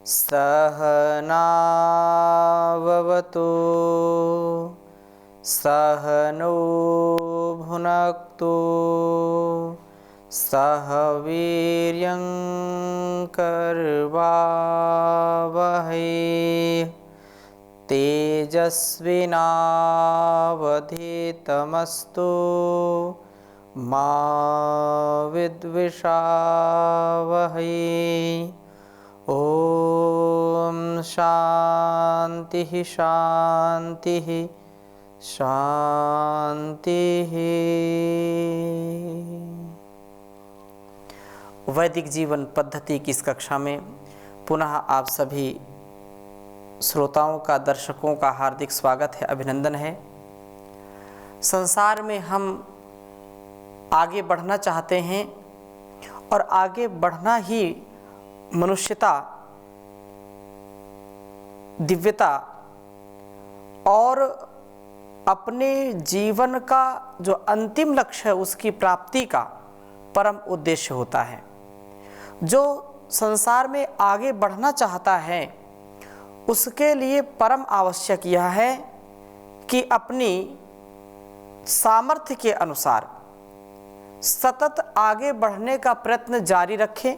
सहनाववतु सहनो भुनक्तु सह वीर्यं करवावहै तेजस्विनावधीतमस्तु मा विद्विषावहै। ओम शांति शांति शांति। वैदिक जीवन पद्धति की इस कक्षा में पुनः आप सभी श्रोताओं का, दर्शकों का हार्दिक स्वागत है, अभिनंदन है। संसार में हम आगे बढ़ना चाहते हैं और आगे बढ़ना ही मनुष्यता, दिव्यता और अपने जीवन का जो अंतिम लक्ष्य है उसकी प्राप्ति का परम उद्देश्य होता है। जो संसार में आगे बढ़ना चाहता है उसके लिए परम आवश्यक यह है कि अपनी सामर्थ्य के अनुसार सतत आगे बढ़ने का प्रयत्न जारी रखें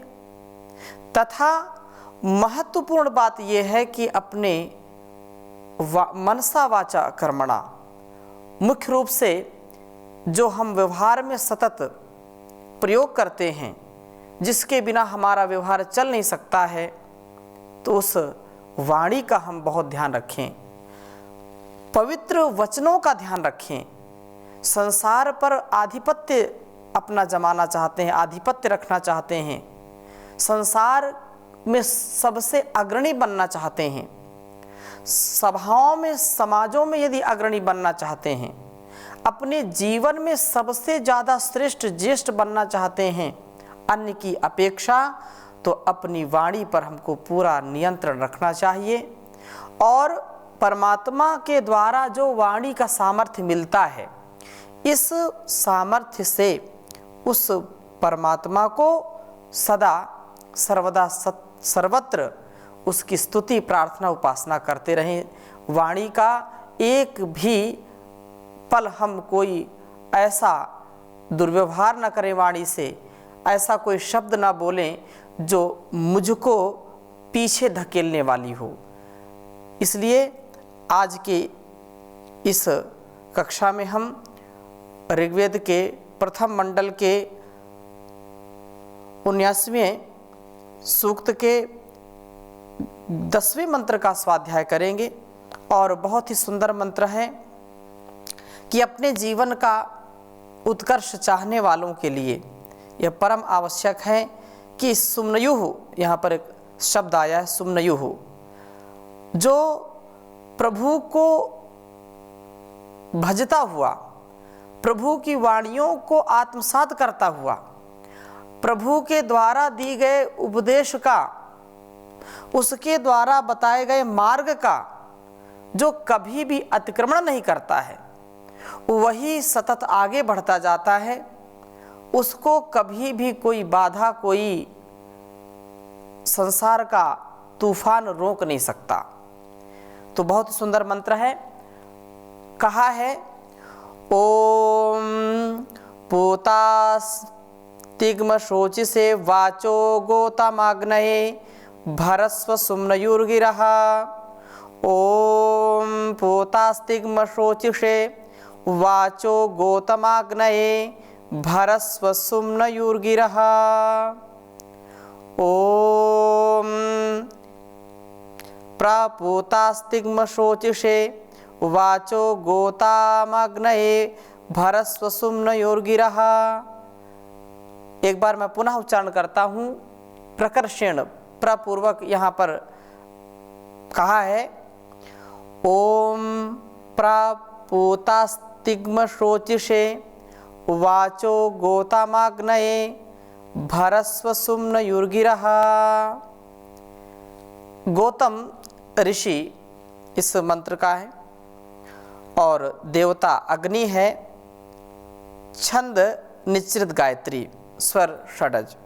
तथा महत्वपूर्ण बात यह है कि अपने मनसा वाचा कर्मणा, मुख्य रूप से जो हम व्यवहार में सतत प्रयोग करते हैं, जिसके बिना हमारा व्यवहार चल नहीं सकता है, तो उस वाणी का हम बहुत ध्यान रखें, पवित्र वचनों का ध्यान रखें। संसार पर आधिपत्य अपना जमाना चाहते हैं, आधिपत्य रखना चाहते हैं, संसार में सबसे अग्रणी बनना चाहते हैं, सभाओं में, समाजों में यदि अग्रणी बनना चाहते हैं, अपने जीवन में सबसे ज़्यादा श्रेष्ठ ज्येष्ठ बनना चाहते हैं अन्य की अपेक्षा, तो अपनी वाणी पर हमको पूरा नियंत्रण रखना चाहिए। और परमात्मा के द्वारा जो वाणी का सामर्थ्य मिलता है, इस सामर्थ्य से उस परमात्मा को सदा सर्वदा सर्वत्र उसकी स्तुति, प्रार्थना, उपासना करते रहें। वाणी का एक भी पल हम कोई ऐसा दुर्व्यवहार न करें, वाणी से ऐसा कोई शब्द ना बोलें जो मुझको पीछे धकेलने वाली हो। इसलिए आज के इस कक्षा में हम ऋग्वेद के प्रथम मंडल के 19वें सूक्त के 10वें मंत्र का स्वाध्याय करेंगे। और बहुत ही सुंदर मंत्र है कि अपने जीवन का उत्कर्ष चाहने वालों के लिए यह परम आवश्यक है कि सुम्नयुः, यहाँ पर एक शब्द आया है सुम्नयुः, जो प्रभु को भजता हुआ, प्रभु की वाणियों को आत्मसात करता हुआ, प्रभु के द्वारा दी गए उपदेश का, उसके द्वारा बताए गए मार्ग का जो कभी भी अतिक्रमण नहीं करता है, वही सतत आगे बढ़ता जाता है। उसको कभी भी कोई बाधा, कोई संसार का तूफान रोक नहीं सकता। तो बहुत सुंदर मंत्र है। कहा है ओम पूतास्तिग्म शोचिसे वाचो गोतमाग्नये भरस्व सुम्नयुर्गिरः। ओम पूतास्तिग्म शोचिषे वाचो गोतमाग्नये भरस्व सुम्नयुर्गिरः। ओम प्रपूतास्तिग्म शोचिषे वाचो गोतामग्नये भरस्व सुम्नयुर्गिरः। एक बार मैं पुनः उच्चारण करता हूँ, प्रकर्षेण, प्रपूर्वक यहाँ पर कहा है ओम प्रपूतास्तिग्म शोचिषे वाचो गोतामाग्नये भरस्व सुम्नयुर्गिरः। गौतम ऋषि इस मंत्र का है और देवता अग्नि है। छंद निश्चित गायत्री, स्वर षडज।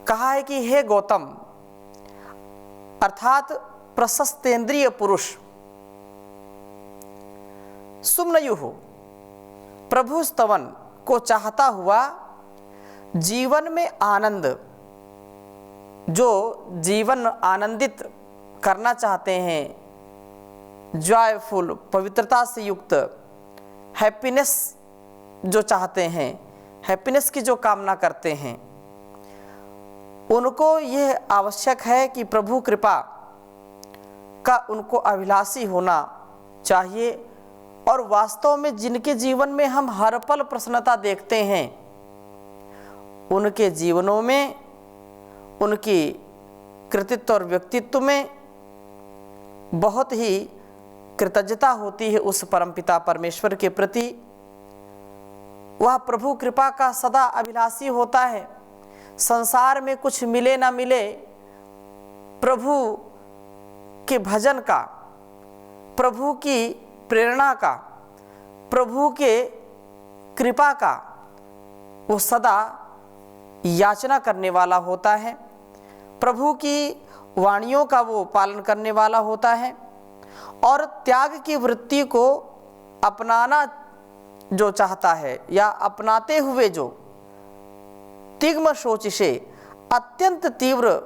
कहा है कि हे गौतम, अर्थात प्रशस्तेंद्रिय पुरुष। सुमनयुः प्रभु स्तवन को चाहता हुआ जीवन में आनंद, जो जीवन आनंदित करना चाहते हैं, जॉयफुल, पवित्रता से युक्त, हैप्पीनेस जो चाहते हैं, हैप्पीनेस की जो कामना करते हैं, उनको यह आवश्यक है कि प्रभु कृपा का उनको अभिलाषी होना चाहिए। और वास्तव में जिनके जीवन में हम हर पल प्रसन्नता देखते हैं, उनके जीवनों में, उनकी कृतित्व और व्यक्तित्व में बहुत ही कृतज्ञता होती है उस परमपिता परमेश्वर के प्रति। वह प्रभु कृपा का सदा अभिलाषी होता है। संसार में कुछ मिले ना मिले, प्रभु के भजन का, प्रभु की प्रेरणा का, प्रभु के कृपा का वो सदा याचना करने वाला होता है। प्रभु की वाणियों का वो पालन करने वाला होता है और त्याग की वृत्ति को अपनाना जो चाहता है या अपनाते हुए जो तिग्म सोच से अत्यंत तीव्र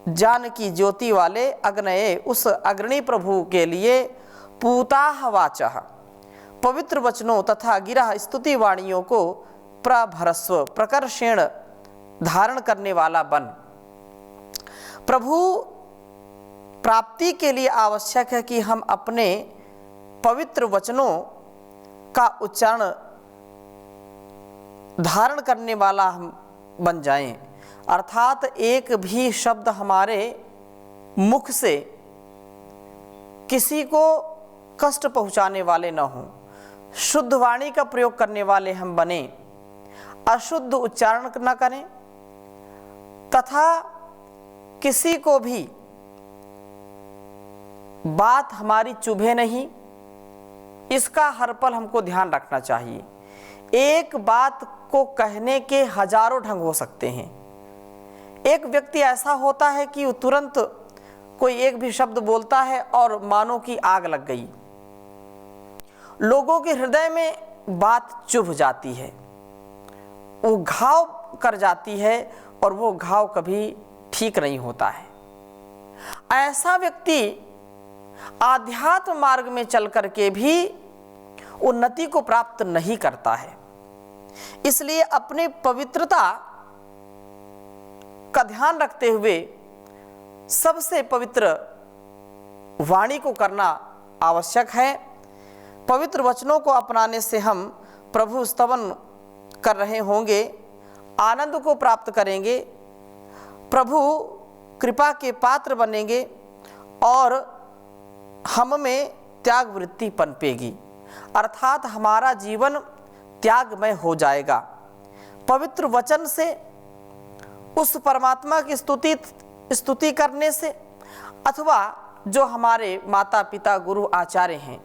ज्ञान की ज्योति वाले अग्नये उस अग्रणी प्रभु के लिए पूताह वाचः, पवित्र वचनों तथा गिरह स्तुति वाणियों को प्रभरस्व प्रकर्षेण धारण करने वाला बन। प्रभु प्राप्ति के लिए आवश्यक है कि हम अपने पवित्र वचनों का उच्चारण धारण करने वाला हम बन जाएं, अर्थात एक भी शब्द हमारे मुख से किसी को कष्ट पहुंचाने वाले न हों, शुद्ध वाणी का प्रयोग करने वाले हम बने, अशुद्ध उच्चारण न करें तथा किसी को भी बात हमारी चुभे नहीं, इसका हर पल हमको ध्यान रखना चाहिए। एक बात को कहने के हजारों ढंग हो सकते हैं। एक व्यक्ति ऐसा होता है कि तुरंत कोई एक भी शब्द बोलता है और मानो की आग लग गई, लोगों के हृदय में बात चुभ जाती है, वो घाव कर जाती है और वो घाव कभी ठीक नहीं होता है। ऐसा व्यक्ति आध्यात्म मार्ग में चल करके भी उन्नति को प्राप्त नहीं करता है। इसलिए अपने पवित्रता का ध्यान रखते हुए सबसे पवित्र वाणी को करना आवश्यक है। पवित्र वचनों को अपनाने से हम प्रभु स्तवन कर रहे होंगे, आनंद को प्राप्त करेंगे, प्रभु कृपा के पात्र बनेंगे और हम में त्याग वृत्ति पनपेगी, अर्थात हमारा जीवन त्यागमय हो जाएगा। पवित्र वचन से उस परमात्मा की स्तुति करने से, अथवा जो हमारे माता पिता गुरु आचार्य हैं,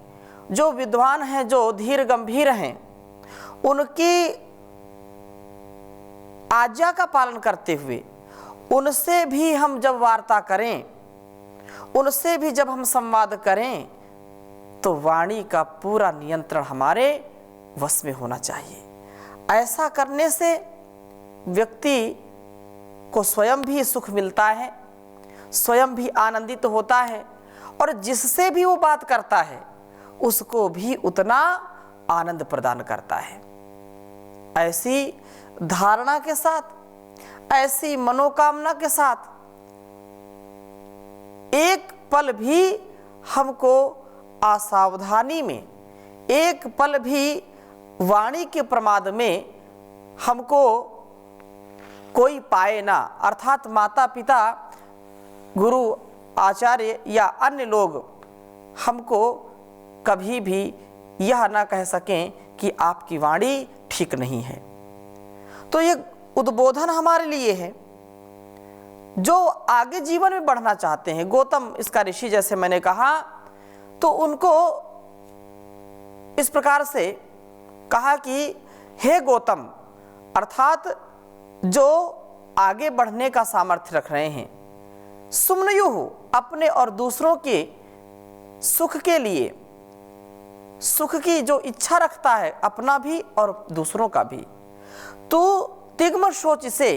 जो विद्वान हैं, जो धीर गंभीर हैं, उनकी आज्ञा का पालन करते हुए उनसे भी हम जब वार्ता करें, उनसे भी जब हम संवाद करें, तो वाणी का पूरा नियंत्रण हमारे वश में होना चाहिए। ऐसा करने से व्यक्ति को स्वयं भी सुख मिलता है, स्वयं भी आनंदित होता है और जिससे भी वो बात करता है उसको भी उतना आनंद प्रदान करता है। ऐसी धारणा के साथ, ऐसी मनोकामना के साथ एक पल भी हमको असावधानी में, एक पल भी वाणी के प्रमाद में हमको कोई पाए ना, अर्थात माता पिता गुरु आचार्य या अन्य लोग हमको कभी भी यह ना कह सकें कि आपकी वाणी ठीक नहीं है। तो ये उद्बोधन हमारे लिए है जो आगे जीवन में बढ़ना चाहते हैं। गौतम इसका ऋषि जैसे मैंने कहा, तो उनको इस प्रकार से कहा कि हे गौतम, अर्थात जो आगे बढ़ने का सामर्थ्य रख रहे हैं, सुमनयुः अपने और दूसरों के सुख के लिए, सुख की जो इच्छा रखता है, अपना भी और दूसरों का भी। तो तिग्म शोच से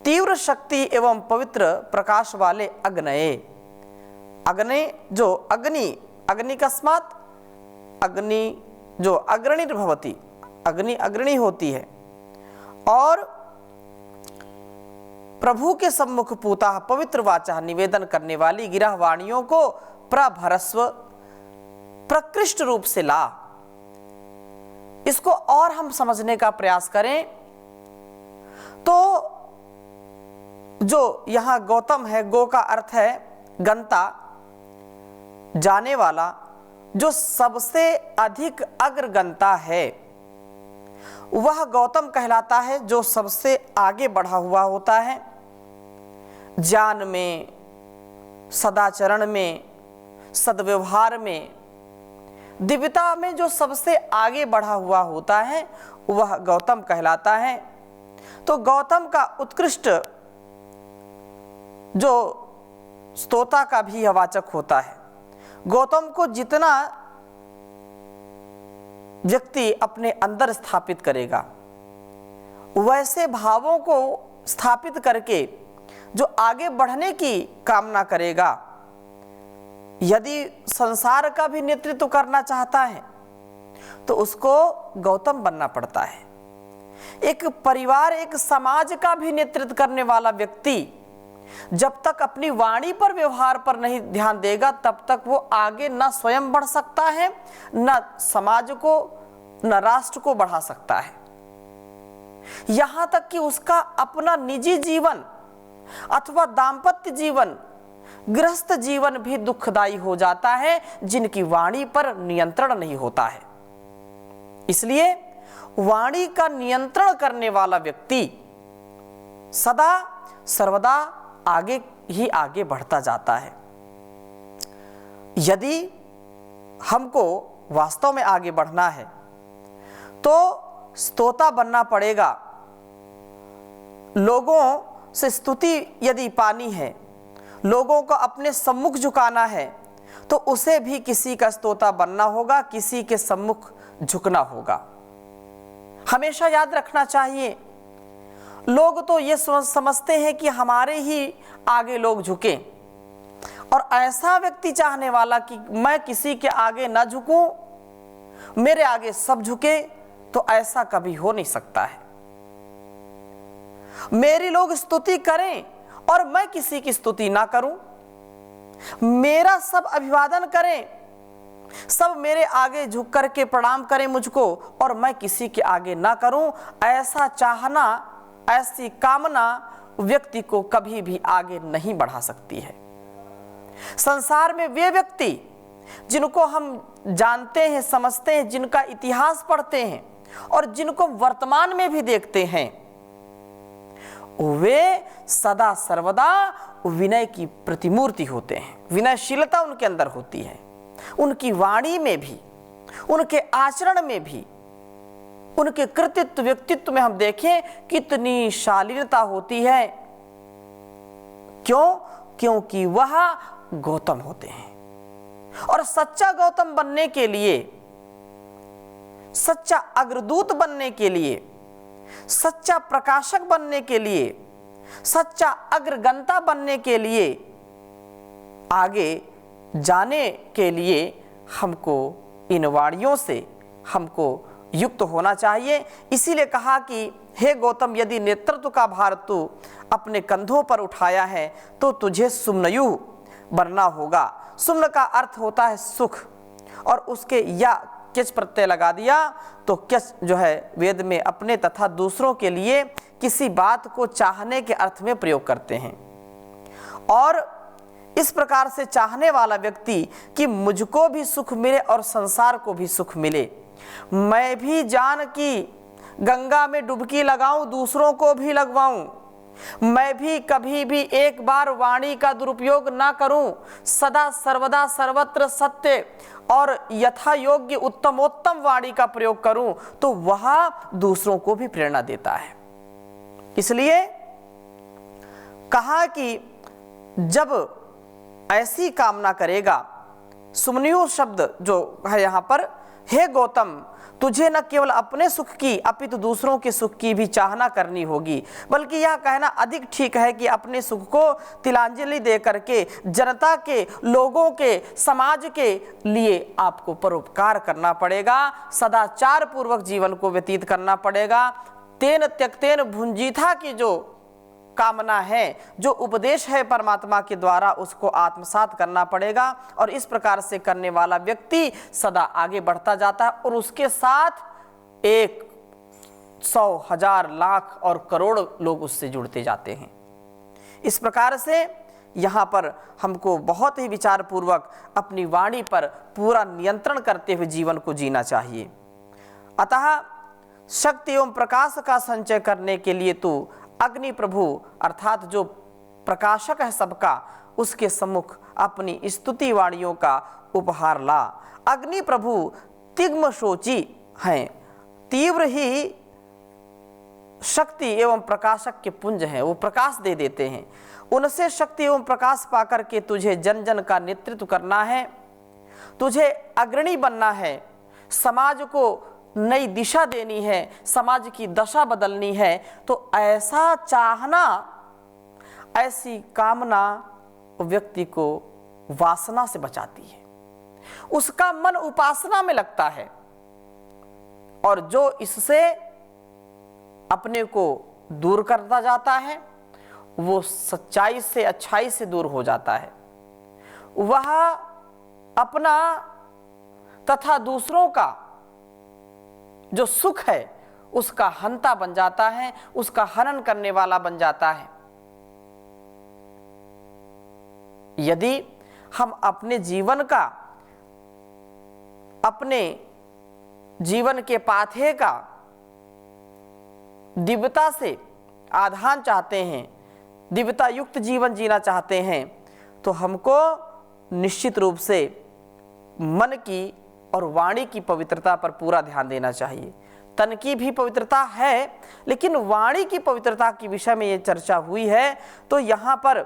तीव्र शक्ति एवं पवित्र प्रकाश वाले अग्नये, अग्नि जो अग्नि कस्मात अग्नि जो अग्रणी भवती, अग्नि अग्रणी होती है, और प्रभु के सम्मुख पूता पवित्र वाचा निवेदन करने वाली गिरह वाणियों को प्रभरस्व प्रकृष्ट रूप से ला। इसको और हम समझने का प्रयास करें तो जो यहां गौतम है, गो का अर्थ है गंता, जाने वाला, जो सबसे अधिक अग्रगंता है वह गौतम कहलाता है, जो सबसे आगे बढ़ा हुआ होता है, ज्ञान में, सदाचरण में, सद्व्यवहार में, दिव्यता में जो सबसे आगे बढ़ा हुआ होता है वह गौतम कहलाता है। तो गौतम का उत्कृष्ट जो स्तोता का भी यह वाचक होता है। गौतम को जितना व्यक्ति अपने अंदर स्थापित करेगा, वैसे भावों को स्थापित करके जो आगे बढ़ने की कामना करेगा, यदि संसार का भी नेतृत्व करना चाहता है तो उसको गौतम बनना पड़ता है। एक परिवार, एक समाज का भी नेतृत्व करने वाला व्यक्ति जब तक अपनी वाणी पर, व्यवहार पर नहीं ध्यान देगा, तब तक वो आगे न स्वयं बढ़ सकता है, न समाज को, न राष्ट्र को बढ़ा सकता है। यहां तक कि उसका अपना निजी जीवन अथवा दाम्पत्य जीवन, गृहस्थ जीवन भी दुखदायी हो जाता है जिनकी वाणी पर नियंत्रण नहीं होता है। इसलिए वाणी का नियंत्रण करने वाला व्यक्ति सदा सर्वदा आगे ही आगे बढ़ता जाता है। यदि हमको वास्तव में आगे बढ़ना है तो स्तोता बनना पड़ेगा। लोगों से स्तुति यदि पानी है, लोगों को अपने सम्मुख झुकाना है, तो उसे भी किसी का स्तोता बनना होगा, किसी के सम्मुख झुकना होगा। हमेशा याद रखना चाहिए, लोग तो ये समझते हैं कि हमारे ही आगे लोग झुकें, और ऐसा व्यक्ति चाहने वाला कि मैं किसी के आगे ना झुकूं, मेरे आगे सब झुके, तो ऐसा कभी हो नहीं सकता है। मेरी लोग स्तुति करें और मैं किसी की स्तुति ना करूं, मेरा सब अभिवादन करें, सब मेरे आगे झुक करके प्रणाम करें मुझको, और मैं किसी के आगे ना करूं, ऐसा चाहना, ऐसी कामना व्यक्ति को कभी भी आगे नहीं बढ़ा सकती है। संसार में वे व्यक्ति जिनको हम जानते हैं, समझते हैं, जिनका इतिहास पढ़ते हैं और जिनको वर्तमान में भी देखते हैं, वे सदा सर्वदा विनय की प्रतिमूर्ति होते हैं। विनयशीलता उनके अंदर होती है, उनकी वाणी में भी, उनके आचरण में भी, उनके कृतित्व व्यक्तित्व में हम देखें कितनी शालीनता होती है। क्यों? क्योंकि वह गौतम होते हैं। और सच्चा गौतम बनने के लिए, सच्चा अग्रदूत बनने के लिए, सच्चा प्रकाशक बनने के लिए, सच्चा अग्रगंता बनने के लिए, आगे जाने के लिए हमको इन वाणियों से हमको युक्त होना चाहिए। इसीलिए कहा कि हे गौतम, यदि नेतृत्व का भार तू अपने कंधों पर उठाया है तो तुझे सुमनयु बनना होगा। सुमन का अर्थ होता है सुख, और उसके या किच प्रत्यय लगा दिया तो किच जो है वेद में अपने तथा दूसरों के लिए किसी बात को चाहने के अर्थ में प्रयोग करते हैं। और इस प्रकार से चाहने वाला व्यक्ति कि मुझको भी सुख मिले और संसार को भी सुख मिले, मैं भी जान की गंगा में डुबकी लगाऊं, दूसरों को भी लगवाऊं, मैं भी कभी भी एक बार वाणी का दुरुपयोग ना करूं, सदा सर्वदा सर्वत्र सत्य और यथा योग्य उत्तमोत्तम वाणी का प्रयोग करूं, तो वह दूसरों को भी प्रेरणा देता है। इसलिए कहा कि जब ऐसी कामना करेगा, सुमनियो शब्द जो है यहाँ पर, हे गौतम, तुझे न केवल अपने सुख की अपितु दूसरों के सुख की भी चाहना करनी होगी, बल्कि यह कहना अधिक ठीक है कि अपने सुख को तिलांजलि दे करके जनता के, लोगों के, समाज के लिए आपको परोपकार करना पड़ेगा, सदाचार पूर्वक जीवन को व्यतीत करना पड़ेगा। तेन त्यक्तेन भुंजीथा की जो कामना है, जो उपदेश है परमात्मा के द्वारा, उसको आत्मसात करना पड़ेगा। और इस प्रकार से करने वाला व्यक्ति सदा आगे बढ़ता जाता है और उसके साथ 100, 1000, लाख और करोड़ लोग उससे जुड़ते जाते हैं। इस प्रकार से यहाँ पर हमको बहुत ही विचारपूर्वक अपनी वाणी पर पूरा नियंत्रण करते हुए जीवन को जीना चाहिए। अतः शक्ति एवं प्रकाश का संचय करने के लिए तू अग्नि प्रभु अर्थात जो प्रकाशक है सबका, उसके सम्मुख अपनी स्तुति वाणियों का उपहार ला। अग्नि प्रभु तिग्म शोची हैं, तीव्र ही शक्ति एवं प्रकाशक के पुंज हैं, वो प्रकाश दे देते हैं। उनसे शक्ति एवं प्रकाश पाकर के तुझे जन जन का नेतृत्व करना है, तुझे अग्रणी बनना है, समाज को नई दिशा देनी है, समाज की दशा बदलनी है। तो ऐसा चाहना, ऐसी कामना व्यक्ति को वासना से बचाती है, उसका मन उपासना में लगता है और जो इससे अपने को दूर करता जाता है वो सच्चाई से, अच्छाई से दूर हो जाता है। वह अपना तथा दूसरों का जो सुख है उसका हंता बन जाता है, उसका हनन करने वाला बन जाता है। यदि हम अपने जीवन का, अपने जीवन के पाथे का दिव्यता से आधान चाहते हैं, दिव्यता युक्त जीवन जीना चाहते हैं, तो हमको निश्चित रूप से मन की और वाणी की पवित्रता पर पूरा ध्यान देना चाहिए। तन की भी पवित्रता है, लेकिन वाणी की पवित्रता के विषय में ये चर्चा हुई है। तो यहाँ पर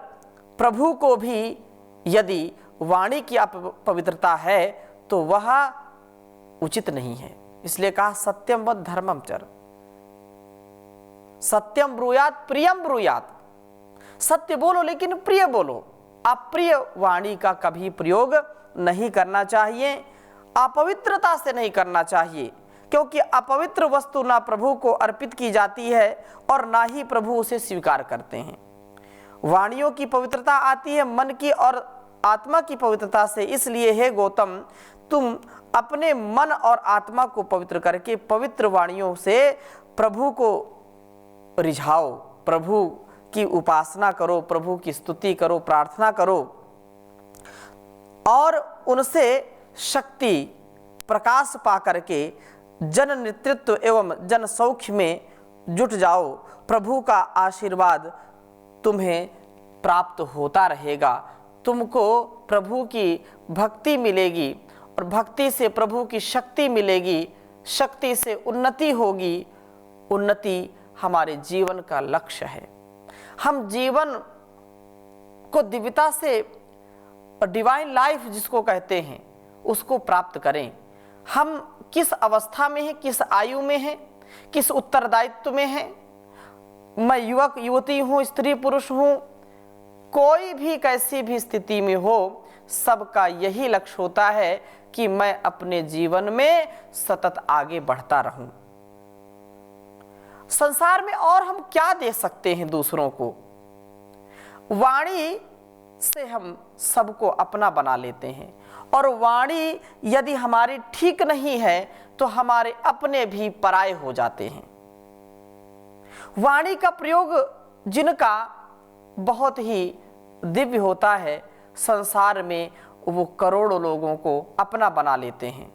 प्रभु को भी यदि वाणी की पवित्रता है तो वह उचित नहीं है। इसलिए कहा सत्यम वद धर्मम चर, सत्यम ब्रूयात प्रियम ब्रूयात, सत्य बोलो लेकिन प्रिय बोलो। अप्रिय वाणी का कभी प्रयोग नहीं करना चाहिए, अपवित्रता से नहीं करना चाहिए, क्योंकि अपवित्र वस्तु ना प्रभु को अर्पित की जाती है और ना ही प्रभु उसे स्वीकार करते हैं। वाणियों की पवित्रता आती है मन की और आत्मा की पवित्रता से। इसलिए हे गौतम, तुम अपने मन और आत्मा को पवित्र करके पवित्र वाणियों से प्रभु को रिझाओ, प्रभु की उपासना करो, प्रभु की स्तुति करो, प्रार्थना करो और उनसे शक्ति प्रकाश पा करके जन नेतृत्व एवं जन सौख्य में जुट जाओ। प्रभु का आशीर्वाद तुम्हें प्राप्त होता रहेगा, तुमको प्रभु की भक्ति मिलेगी और भक्ति से प्रभु की शक्ति मिलेगी, शक्ति से उन्नति होगी। उन्नति हमारे जीवन का लक्ष्य है। हम जीवन को दिव्यता से, डिवाइन लाइफ जिसको कहते हैं, उसको प्राप्त करें। हम किस अवस्था में हैं, किस आयु में हैं, किस उत्तरदायित्व में हैं, मैं युवक युवती हूँ, स्त्री पुरुष हूँ, कोई भी कैसी भी स्थिति में हो, सबका यही लक्ष्य होता है कि मैं अपने जीवन में सतत आगे बढ़ता रहूं। संसार में और हम क्या दे सकते हैं दूसरों को? वाणी से हम सबको अपना बना लेते हैं और वाणी यदि हमारी ठीक नहीं है तो हमारे अपने भी पराये हो जाते हैं। वाणी का प्रयोग जिनका बहुत ही दिव्य होता है, संसार में वो करोड़ों लोगों को अपना बना लेते हैं।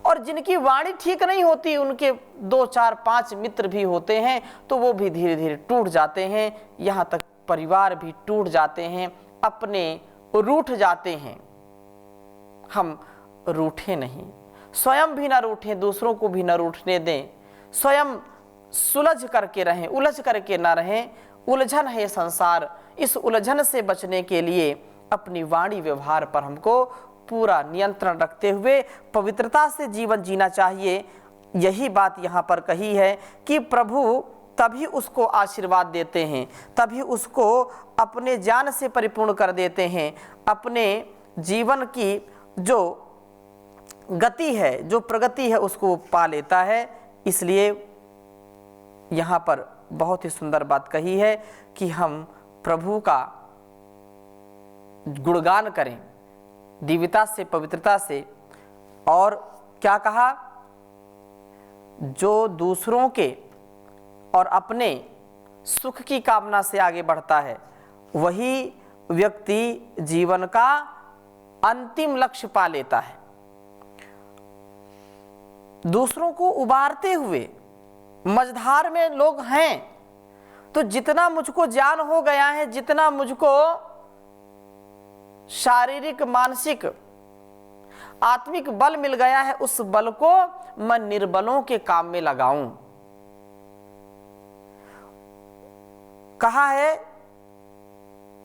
और जिनकी वाणी ठीक नहीं होती, उनके 2, 4, 5 मित्र भी होते हैं तो वो भी धीरे धीरे टूट जाते हैं, यहाँ तक परिवार भी टूट जाते हैं, अपने रूठ जाते हैं। हम रूठे नहीं, स्वयं भी ना रूठें, दूसरों को भी ना रूठने दें, स्वयं सुलझ करके रहें, उलझ करके ना रहें। उलझन है संसार, इस उलझन से बचने के लिए अपनी वाणी व्यवहार पर हमको पूरा नियंत्रण रखते हुए पवित्रता से जीवन जीना चाहिए। यही बात यहाँ पर कही है कि प्रभु तभी उसको आशीर्वाद देते हैं, तभी उसको अपने ज्ञान से परिपूर्ण कर देते हैं, अपने जीवन की जो गति है, जो प्रगति है, उसको पा लेता है। इसलिए यहाँ पर बहुत ही सुंदर बात कही है कि हम प्रभु का गुणगान करें दिव्यता से, पवित्रता से। और क्या कहा, जो दूसरों के और अपने सुख की कामना से आगे बढ़ता है वही व्यक्ति जीवन का अंतिम लक्ष्य पा लेता है। दूसरों को उबारते हुए मझधार में लोग हैं, तो जितना मुझको ज्ञान हो गया है, जितना मुझको शारीरिक, मानसिक, आत्मिक बल मिल गया है, उस बल को मैं निर्बलों के काम में लगाऊं। कहा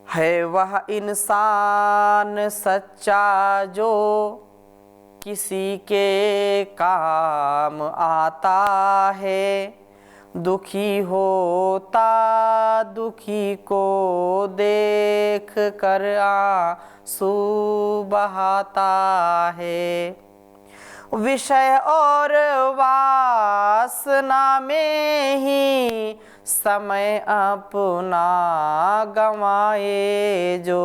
है वह इंसान सच्चा जो किसी के काम आता है, दुखी होता दुखी को देख कर आंसू बहाता है। विषय और वासना में ही समय अपना गंवाए जो,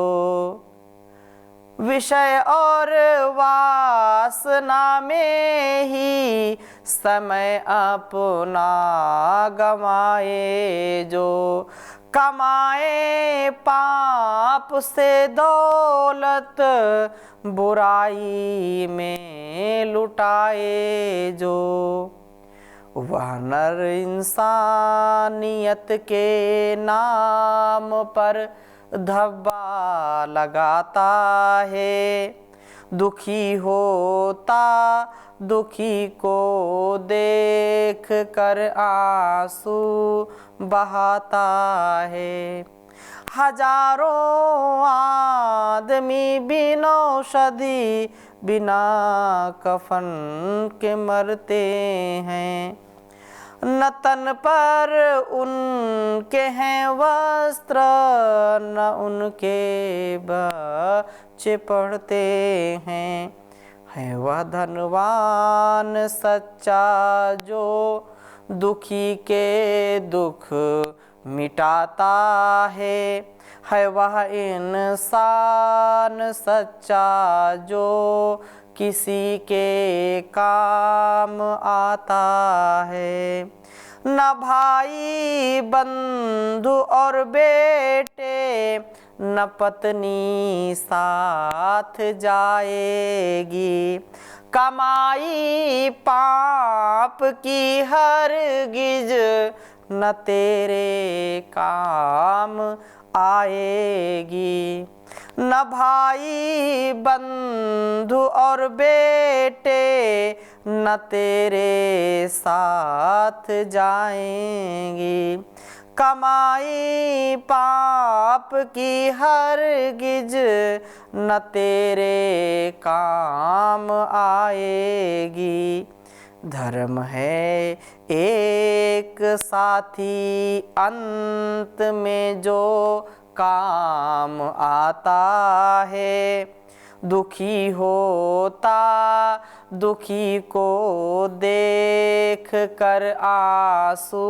विषय और वासना में ही समय अपना गंवाए जो, कमाए पाप से दौलत बुराई में लुटाए जो, वह नर इंसानियत के नाम पर धब्बा लगाता है, दुखी होता दुखी को देख कर आंसू बहाता है। हजारों आदमी बिना औषधि बिना कफन के मरते हैं, न तन पर उनके हैं वस्त्र, न उनके बच्चे पढ़ते हैं। है वह धनवान सच्चा जो दुखी के दुख मिटाता है वह इंसान सच्चा जो किसी के काम आता है। न भाई बंधु और बेटे न पत्नी साथ जाएगी, कमाई पाप की हरगिज न तेरे काम आएगी। न भाई बंधु और बेटे न तेरे साथ जाएंगी, कमाई पाप की हरगिज न तेरे काम आएगी। धर्म है एक साथी अंत में जो काम आता है, दुखी होता दुखी को देख कर आंसू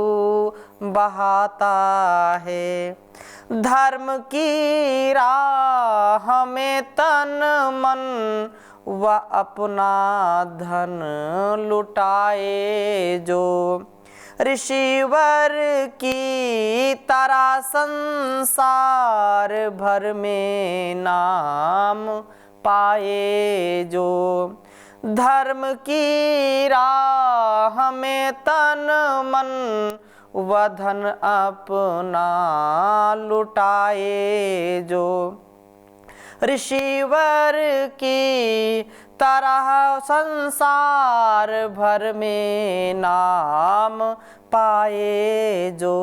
बहाता है। धर्म की राह में तन मन व अपना धन लुटाए जो, ऋषिवर की तरह संसार भर में नाम पाए जो। धर्म की राह में तन मन व धन अपना लुटाए जो, ऋषिवर की तरह संसार भर में नाम पाए जो।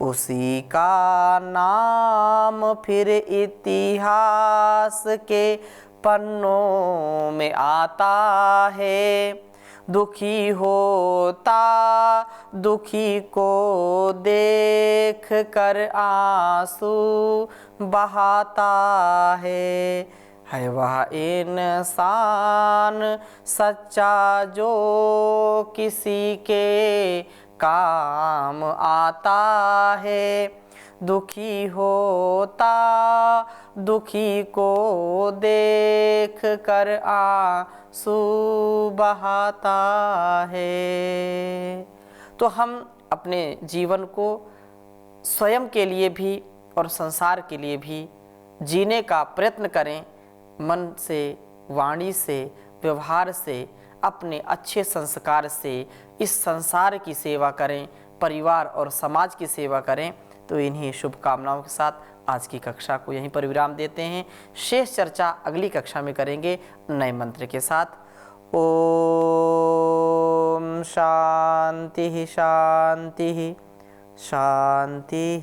उसी का नाम फिर इतिहास के पन्नों में आता है। दुखी होता दुखी को देख कर आंसू बहाता है वह इंसान सच्चा जो किसी के काम आता है। दुखी होता दुखी को देख कर आंसू बहाता है। तो हम अपने जीवन को स्वयं के लिए भी और संसार के लिए भी जीने का प्रयत्न करें। मन से, वाणी से, व्यवहार से, अपने अच्छे संस्कार से इस संसार की सेवा करें, परिवार और समाज की सेवा करें। तो इन्हीं शुभकामनाओं के साथ आज की कक्षा को यहीं पर विराम देते हैं। शेष चर्चा अगली कक्षा में करेंगे नए मंत्र के साथ। ओम शांति शांति शांति।